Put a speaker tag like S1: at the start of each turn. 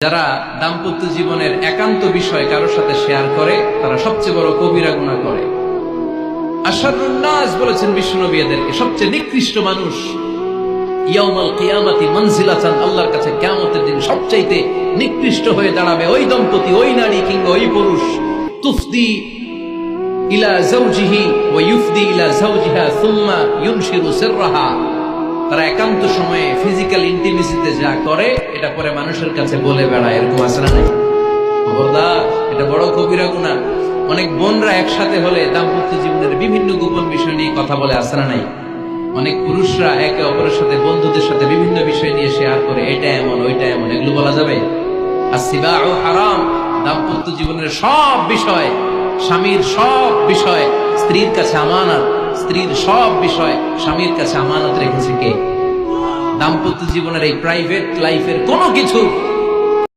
S1: যারা দাম্পত্য জীবনের একান্ত বিষয় কারোর সাথে শেয়ার করে তারা সবচেয়ে বড় কবিরা গুনাহ করে। আশরারুন নাস বলেছেন বিশ্বনবী এদেরকে, সবচেয়ে নিকৃষ্ট মানুষ। ইয়াউমাল কিয়ামাতি মানজিলাতান, আল্লাহর কাছে কিয়ামতের দিন সবচাইতে নিকৃষ্ট হয়ে দাঁড়াবে ওই দম্পতি, ওই নারী কিংবা ওই পুরুষ। তুফদি ইলা যাওজিহি ওয়া ইউফদি ইলা যাওজিহা সুম্মা ইউনশিরু সিররাহা। তারা একান্ত সময়ে ফিজিক্যাল ইন্টিমেসিতে যা করে এটা পরে মানুষের কাছে বলে বেড়ায়, এরকম আছে না নাই? খবরদার, এটা বড় কবিরা গুনাহ। অনেক বোনরা একসাথে হলে দাম্পত্য জীবনের বিভিন্ন গোপন বিষয় নিয়ে কথা বলে, আছে না নাই? অনেক পুরুষরা একে অপরের সাথে, বন্ধুদের সাথে বিভিন্ন বিষয় নিয়ে শেয়ার করে, এটা এমন ওইটা এমন, এগুলো বলা যাবে? আসসিবাউ হারাম। দাম্পত্য জীবনের সব বিষয়, স্বামীর সব বিষয় স্ত্রীর কাছে আমানত, স্ত্রীর সব বিষয় স্বামীর কাছে আমানত রেখেছে কে? দাম্পত্য জীবনের এই প্রাইভেট লাইফের কোনো কিছু